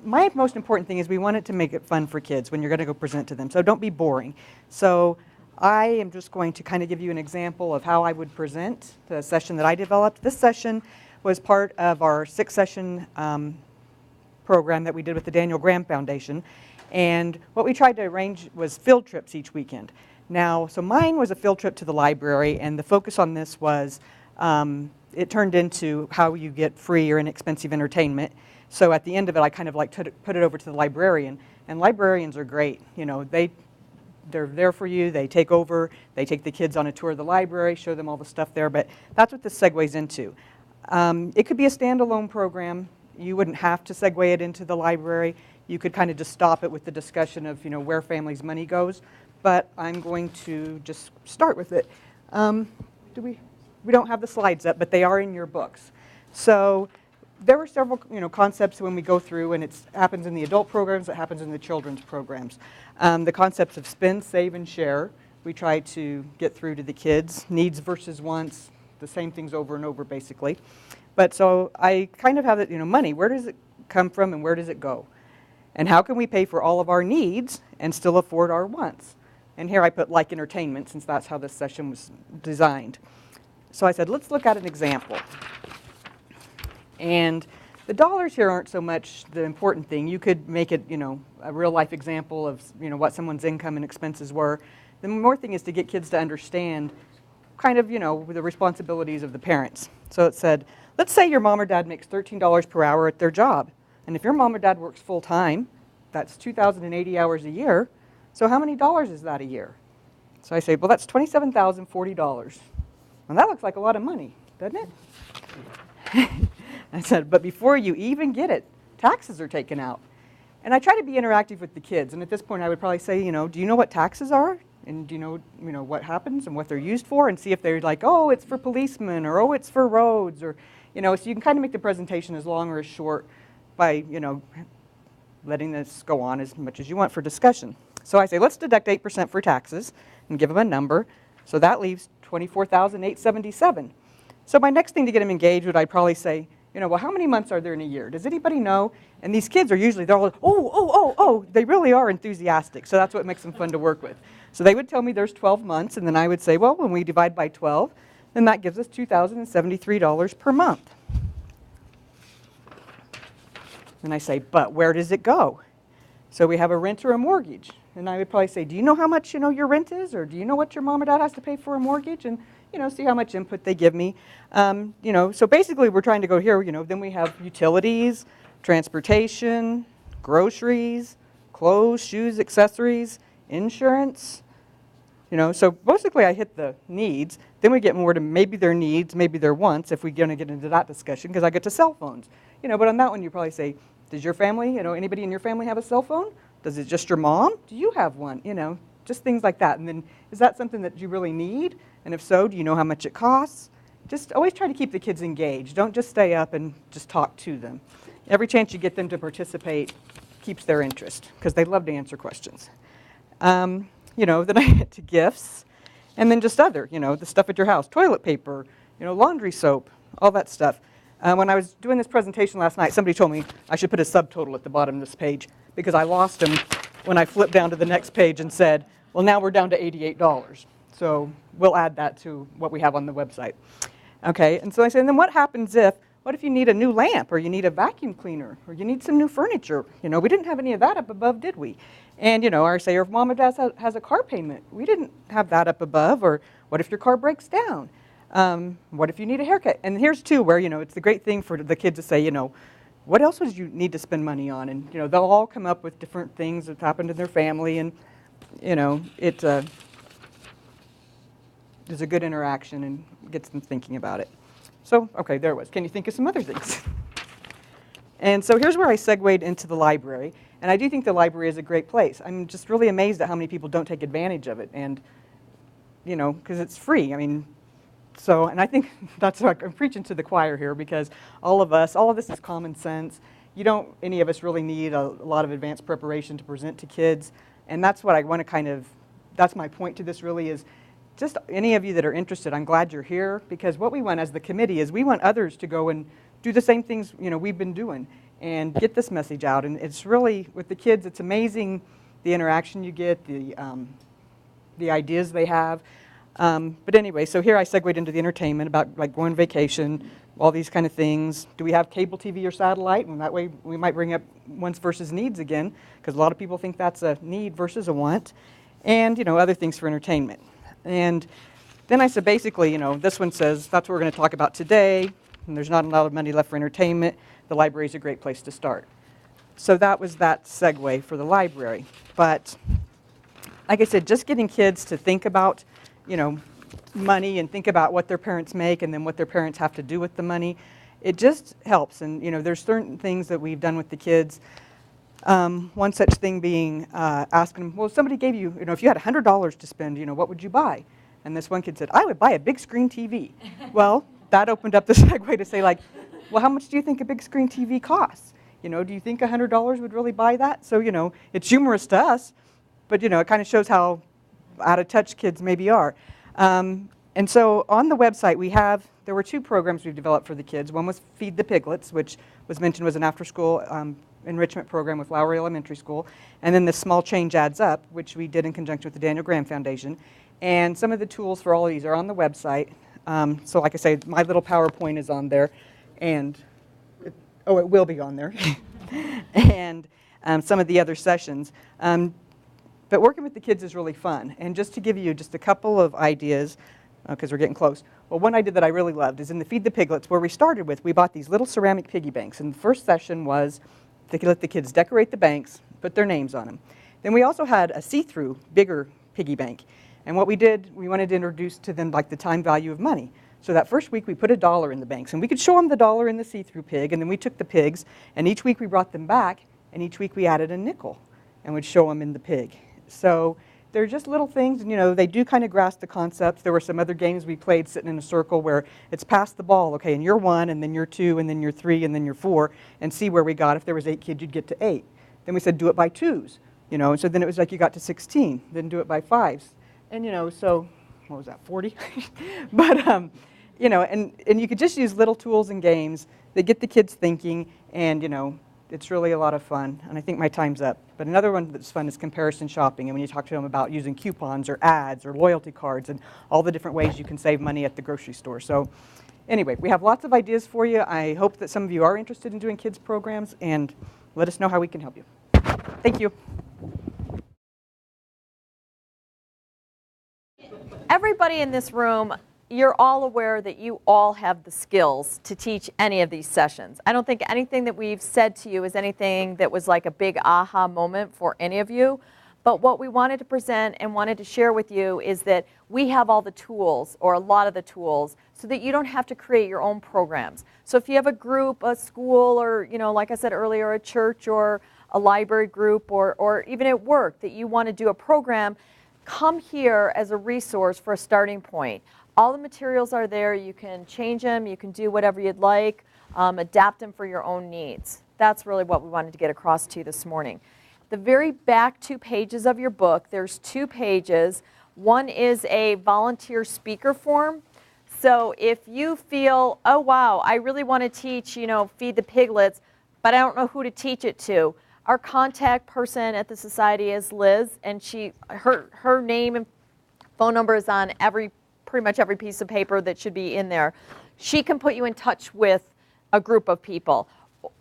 my most important thing is we want it to make it fun for kids when you're going to go present to them. So don't be boring. So I am just going to kind of give you an example of how I would present the session that I developed. This session was part of our 6-session program that we did with the Daniel Graham Foundation. And what we tried to arrange was field trips each weekend. Now, so mine was a field trip to the library, and the focus on this was, it turned into how you get free or inexpensive entertainment. So at the end of it, I kind of like put it over to the librarian. And librarians are great. You know, they're there for you. They take over. They take the kids on a tour of the library, show them all the stuff there. But that's what this segues into. It could be a standalone program. You wouldn't have to segue it into the library. You could kind of just stop it with the discussion of, you know, where families' money goes. But I'm going to just start with it. We don't have the slides up, but they are in your books. So there were several, you know, concepts when we go through, and it happens in the adult programs, it happens in the children's programs. The concepts of spend, save, and share, we try to get through to the kids. Needs versus wants, the same things over and over, basically. But so I kind of have it, you know, money, where does it come from and where does it go? And how can we pay for all of our needs and still afford our wants? And here I put like entertainment, since that's how this session was designed. So I said, let's look at an example. And the dollars here aren't so much the important thing. You could make it, you know, a real life example of, you know, what someone's income and expenses were. The more thing is to get kids to understand kind of, you know, the responsibilities of the parents. So it said, let's say your mom or dad makes $13 per hour at their job. And if your mom or dad works full time, that's 2,080 hours a year. So how many dollars is that a year? So I say, well, that's $27,040. And that looks like a lot of money, doesn't it? I said, but before you even get it, taxes are taken out. And I try to be interactive with the kids. And at this point, I would probably say, you know, do you know what taxes are? And do you know what happens and what they're used for? And see if they're like, oh, it's for policemen, or oh, it's for roads, or, you know, so you can kind of make the presentation as long or as short by, you know, letting this go on as much as you want for discussion. So I say, let's deduct 8% for taxes and give them a number. So that leaves $24,877. So my next thing to get them engaged would I'd probably say, you know, well, how many months are there in a year? Does anybody know? And these kids are usually, they're all, oh, they really are enthusiastic. So that's what makes them fun to work with. So they would tell me there's 12 months, and then I would say, well, when we divide by 12, then that gives us $2,073 per month. And I say, but where does it go? So we have a rent or a mortgage. And I would probably say, do you know how much, you know, your rent is? Or do you know what your mom or dad has to pay for a mortgage? And, you know, see how much input they give me. You know, so basically we're trying to go here, you know, then we have utilities, transportation, groceries, clothes, shoes, accessories, insurance. You know, so basically I hit the needs. Then we get more to maybe their needs, maybe their wants, if we're going to get into that discussion, because I get to cell phones. You know, but on that one you probably say, does your family, you know, anybody in your family have a cell phone? Does it just your mom? Do you have one? You know, just things like that. And then, is that something that you really need? And if so, do you know how much it costs? Just always try to keep the kids engaged. Don't just stay up and just talk to them. Every chance you get them to participate keeps their interest, because they love to answer questions. You know, then I get to gifts, and then just other, you know, the stuff at your house, toilet paper, you know, laundry soap, all that stuff. When I was doing this presentation last night, somebody told me I should put a subtotal at the bottom of this page, because I lost them when I flipped down to the next page and said, well, now we're down to $88. So we'll add that to what we have on the website. Okay, and so I said, and then what happens what if you need a new lamp, or you need a vacuum cleaner, or you need some new furniture? You know, we didn't have any of that up above, did we? And, you know, or say, or if mom or dad has a car payment, we didn't have that up above. Or what if your car breaks down? What if you need a haircut? And here's two where, you know, it's the great thing for the kids to say, you know, what else would you need to spend money on? And, you know, they'll all come up with different things that happened in their family. And, you know, it's a good interaction and gets them thinking about it. So, okay, there it was. Can you think of some other things? And so here's where I segued into the library. And I do think the library is a great place. I'm just really amazed at how many people don't take advantage of it, and, you know, because it's free. I mean, so, and I think that's what I'm preaching to the choir here, because all of this is common sense. You don't, any of us really need a lot of advanced preparation to present to kids. And that's what I want to kind of, that's my point to this really, is just any of you that are interested, I'm glad you're here, because what we want as the committee is we want others to go and do the same things, you know, we've been doing and get this message out. And it's really, with the kids, it's amazing the interaction you get, the ideas they have. But anyway, so here I segued into the entertainment about like going on vacation, all these kind of things. Do we have cable TV or satellite? And that way we might bring up wants versus needs again, because a lot of people think that's a need versus a want. And, you know, other things for entertainment. And then I said, basically, you know, this one says that's what we're going to talk about today, and there's not a lot of money left for entertainment. The library is a great place to start. So that was that segue for the library. But like I said, just getting kids to think about, you know, money and think about what their parents make and then what their parents have to do with the money, it just helps. And, you know, there's certain things that we've done with the kids. One such thing being asking them, well, if somebody gave you, you know, if you had $100 to spend, you know, what would you buy? And this one kid said, I would buy a big screen TV. Well, that opened up the segue to say, like, well, how much do you think a big screen TV costs? You know, do you think $100 would really buy that? So, you know, it's humorous to us, but, you know, it kind of shows how out of touch kids maybe are. And so on the website there were 2 programs we've developed for the kids. One was Feed the Piglets, which was mentioned was an after-school enrichment program with Lowry Elementary School. And then the Small Change Adds Up, which we did in conjunction with the Daniel Graham Foundation. And some of the tools for all of these are on the website. So like I say, my little PowerPoint is on there. And, it will be on there. And some of the other sessions. But working with the kids is really fun. And just to give you just a couple of ideas, because we're getting close. Well, one idea that I really loved is in the Feed the Piglets, where we started with, we bought these little ceramic piggy banks. And the first session was to let the kids decorate the banks, put their names on them. Then we also had a see-through, bigger piggy bank. And what we did, we wanted to introduce to them like the time value of money. So that first week we put $1 in the banks. And we could show them the dollar in the see-through pig. And then we took the pigs. And each week we brought them back. And each week we added a nickel and would show them in the pig. So they're just little things, and you know, they do kind of grasp the concepts. There were some other games we played sitting in a circle where it's pass the ball, okay, and you're 1, and then you're 2, and then you're 3, and then you're 4, and see where we got. If there was 8 kids, you'd get to 8. Then we said do it by 2s, you know, and so then it was like you got to 16, then do it by 5s. And you know, so, what was that, 40? But, you know, and you could just use little tools and games that get the kids thinking, and you know, it's really a lot of fun, and I think my time's up. But another one that's fun is comparison shopping, and when you talk to them about using coupons or ads or loyalty cards and all the different ways you can save money at the grocery store. So anyway, we have lots of ideas for you. I hope that some of you are interested in doing kids programs, and let us know how we can help you. Thank you. Everybody in this room, you're all aware that you all have the skills to teach any of these sessions. I don't think anything that we've said to you is anything that was like a big aha moment for any of you. But what we wanted to present and wanted to share with you is that we have all the tools, or a lot of the tools, so that you don't have to create your own programs. So if you have a group, a school, or, you know, like I said earlier, a church or a library group, or even at work that you want to do a program, come here as a resource for a starting point. All the materials are there. You can change them. You can do whatever you'd like, adapt them for your own needs. That's really what we wanted to get across to you this morning. The very back 2 pages of your book, there's 2 pages. One is a volunteer speaker form. So if you feel, oh wow, I really want to teach, you know, Feed the Piglets, but I don't know who to teach it to, our contact person at the Society is Liz, and her name and phone number is on pretty much every piece of paper that should be in there. She can put you in touch with a group of people.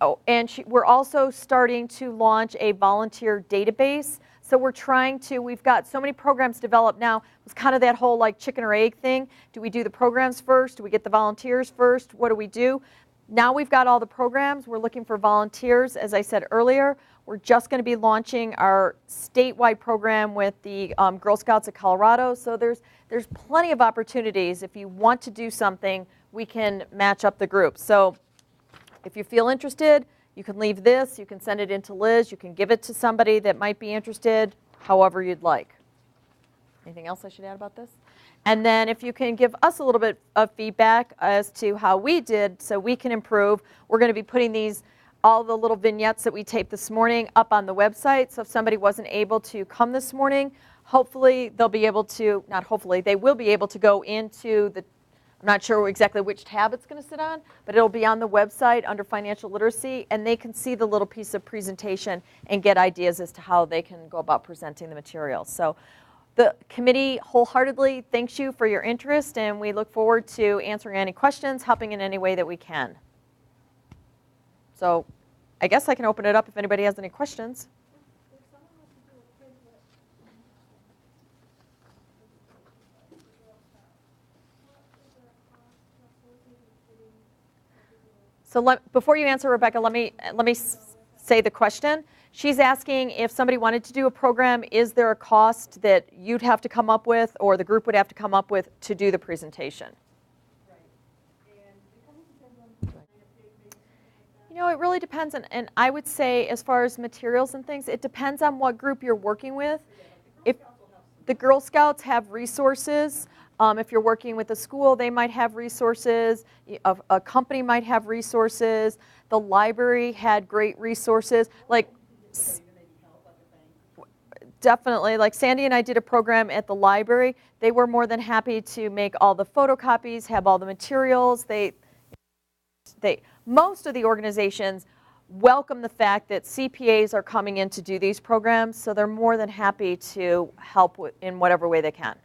Oh, and we're also starting to launch a volunteer database. So we've got so many programs developed now. It's kind of that whole like chicken or egg thing. Do we do the programs first? Do we get the volunteers first? What do we do? Now we've got all the programs. We're looking for volunteers. As I said earlier, we're just going to be launching our statewide program with the Girl Scouts of Colorado. So there's plenty of opportunities. If you want to do something, we can match up the group. So if you feel interested, You can leave this, you can send it in to Liz, you can give it to somebody that might be interested, however you'd like. Anything else I should add about this? And then if you can give us a little bit of feedback as to how we did so we can improve, we're going to be putting these, all the little vignettes that we taped this morning up on the website. So if somebody wasn't able to come this morning, hopefully they'll be able to, not hopefully, they will be able to go into the, I'm not sure exactly which tab it's going to sit on, but it'll be on the website under financial literacy, and they can see the little piece of presentation and get ideas as to how they can go about presenting the material. So the committee wholeheartedly thanks you for your interest, and we look forward to answering any questions, helping in any way that we can. So I guess I can open it up if anybody has any questions. So before you answer, Rebecca, let me say the question. She's asking if somebody wanted to do a program, is there a cost that you'd have to come up with or the group would have to come up with to do the presentation? You know, it really depends, and I would say as far as materials and things, it depends on what group you're working with. If the Girl Scouts have resources, if you're working with a school, they might have resources, a company might have resources, the library had great resources, like definitely, like Sandy and I did a program at the library. They were more than happy to make all the photocopies, have all the materials. Most of the organizations welcome the fact that CPAs are coming in to do these programs, so they're more than happy to help in whatever way they can.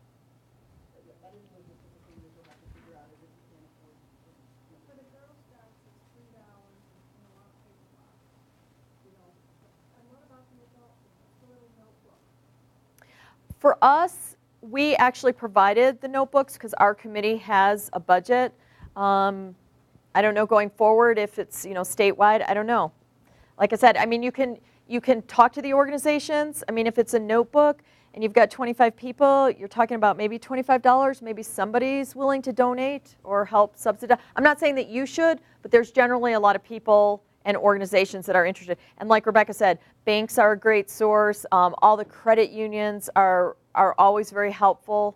For us, we actually provided the notebooks because our committee has a budget. I don't know going forward if it's statewide. I don't know. Like I said, I mean you can talk to the organizations. I mean if it's a notebook and you've got 25 people, you're talking about maybe $25. Maybe somebody's willing to donate or help subsidize. I'm not saying that you should, but there's generally a lot of people and organizations that are interested. And like Rebecca said, banks are a great source. All the credit unions are always very helpful.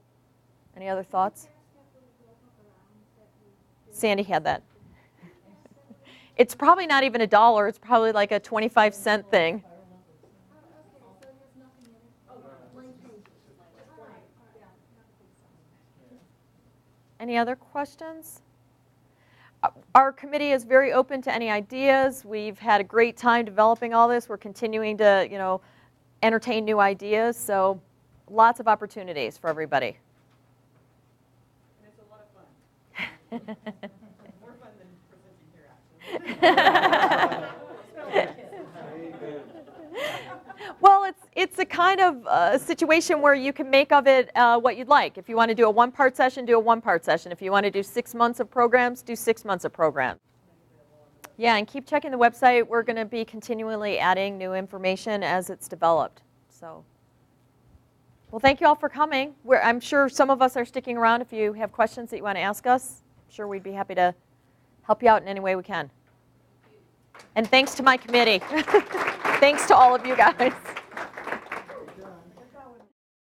Any other thoughts? Sandy had that. It's probably not even $1. It's probably like a 25-cent thing. Any other questions? Our committee is very open to any ideas. We've had a great time developing all this. We're continuing to, entertain new ideas. So lots of opportunities for everybody. And it's a lot of fun. More fun than presenting here, actually. Well, it's a kind of situation where you can make of it what you'd like. If you want to do a one-part session, do a one-part session. If you want to do 6 months of programs, do 6 months of programs. Yeah, and keep checking the website. We're going to be continually adding new information as it's developed. So, well, thank you all for coming. I'm sure some of us are sticking around if you have questions that you want to ask us. I'm sure we'd be happy to help you out in any way we can. And thanks to my committee. Thanks to all of you guys.